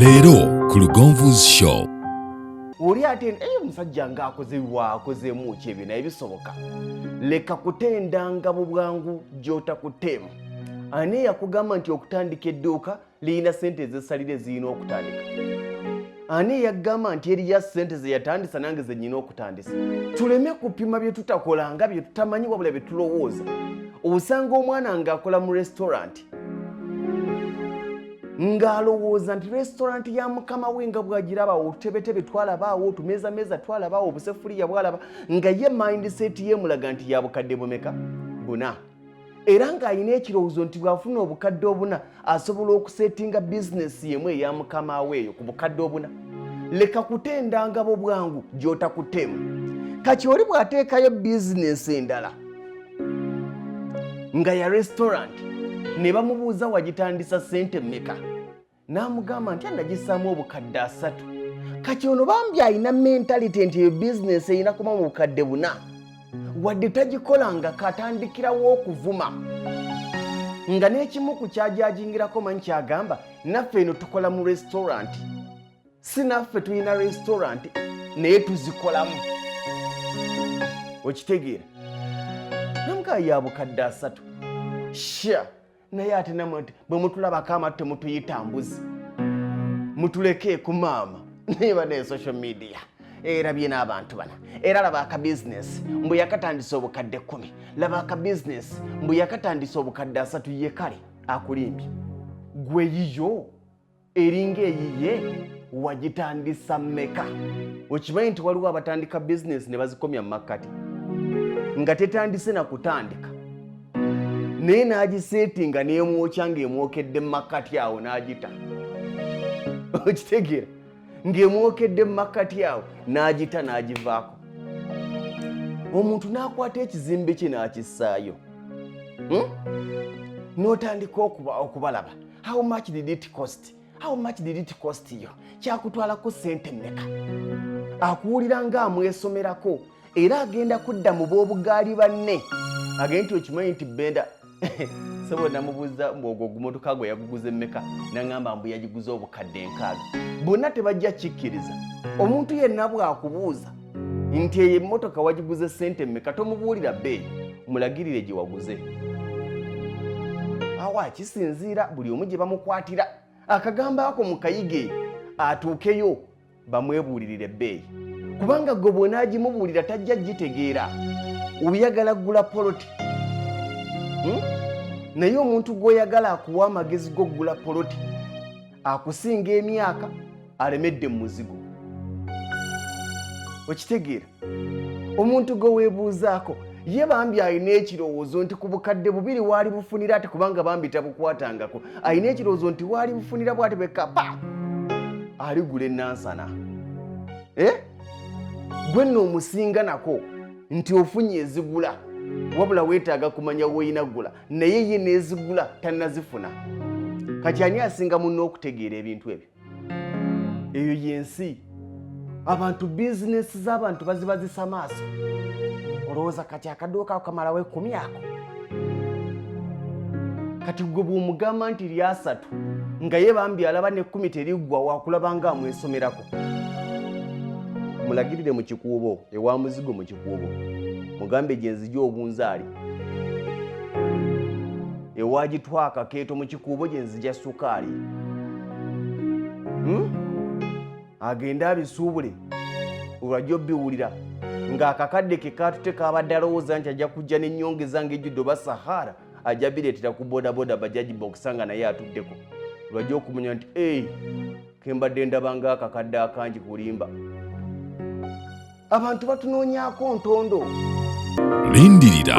Leero ku Lugonvu's show. Oli ate musajja ng'akozeemu ki ebyo naye bisoboka. Leka kutendanga mu bwangu gy'otakutemu. Ani yakugamba nti okutandika edduuka liyina ssente ezesalire ziyina okutandika? Ani yagamba nti eriya ssente ze yatandisa nange ze nnyina okutandisa? Tuleme kupima bye tutakola nga bye tutamanyi wabula bye tulowooza. Osanga omwana ng'akola mu restaurant ng'alowooza nti restaurant ya mukama we nga bw'agiraba, otubetebe twalabaawo, otumeezameza twalabaawo, obuseffuliya bwalaba, nga ye mindset ye mulaga nti ya bukadde bumeka? Buna. Era ng'alina ekirowoozo nti bw'afuna obukadde obuna asobola okusetinga bizinesi yemu eya mukama we eyo ku bukadde obuna. Leka kutendanga bo bwangu gy'otakutemu. Kati oli bw'ateekayo bizinesi endala nga ya restaurant ne bamubuuza wagitandisa ssente mmeka, n'amugamba nti nagisaamu obukadde 3. Kati ono bambi alina mentality nti eyo bizinesi erina kuba mu bukadde 4, wadde tagikola nga katandikirawo okuvuma. Nga n'ekimu ku kyajajingirako manyi kyagamba, naffe eno tukola mu restaurant, si naffe tulina restaurant naye tuzikolamu. Okitegeera? Namugaa ya bukadde 3. Sha naye ate namwe bwe mutulabako amatu temutuyita mbuzi, mutuleke ku maama neba ne social media erabye n'abantu bana. Era laba aka business mbu yakatandisa obukadde 10, laba aka business mbu yakatandisa obukadde 3 ye kale akulimbye. Gwe yiyo eringa eyiye wagitandisa mmeka? Okimanyi nti waliwo abatandika business ne bazikomya mu makati nga tetandise na kutandika, naye n'agiseetinga n'emwokya ng'emwokedde mu makati awo n'agita. Okitegeera? Ng'emwokedde mu makati awo n'agita n'agivaako. Omuntu n'akwata ekizimbe kye n'akissaayo. N'otandika okubalaba. How much did it cost? How much did it cost you? Kyakutwalako ssente mmeka? Akuwulira ng'amwesomerako era agenda kudda mu b'obugaali banne. Agenda nti okimanyi nti Benda sebo namubuuza ogwo gumotoka gwe yaguguze mmeka, n'angamba mbu yagiguze obukadde 6. Bonna tebajja kikkiriza. Omuntu yenna bw'akubuuza nti eyo emmotoka wagiguze ssente mmeka, tomubuulira bbeeyi, mulagirire gye waguze. Awa kisinziira buli omu gye bamukwatira. Akagambo ako mukayige atuukeyo bamwebuulirire bbeeyi, kubanga gwe bw'onaagimubuulira tajja gitegeera. Oyagala gula poloti, naye omuntu gw'oyagala akuwa amagezi g'oggula poloti akusinga emyaka, alemedde mu muzigo. Okitegeera? Omuntu gwe weebuuzaako ye bambi alina ekirowoozo nti ku bukadde 2 waali bufunira ate, kubanga bambi tabukwatangako. Alina ekirowoozo nti waali bufunira bw'ate bekapa aligula ennansana. Gwe nno omusinga nako nti ofunye ezigula, wabula weetaaga kumanya weeyinagula, naye ye n'ezigula tannazifuna. Kati ani asinga munno okutegeera ebintu ebyo? Eyo y'ensi. Abantu bizinesi z'abantu bazibazisa maaso. Olowooza kati akaduuka ako kamalawo 10 ako? Kati gwe bw'omugamba nti lya 3 nga ye bambi alaba ne 10 teriggwa, waakulaba nga amwesomerako. Mulagirire mu kikuubo, ewa muzigo mu kikuubo. Mugambe gye nzija obunzaali. Ewagitwa akakeeto mu kikuubo gye nzija sukaali. Agenda abisuubule olwajja obbiwulira ng'akakadde ke kaatute kaabadde alowooza nti ajja kujja n'ennyongeza ng'ejjudde oba Sahara, ajja bireetera ku bodaboda bajaji bookisa nga naye atuddeko. Olwajja okumanya nti kembadde ndaba ng'akakadde akangi kulimba. Abantu batunoonyaako ntondo. Lindirira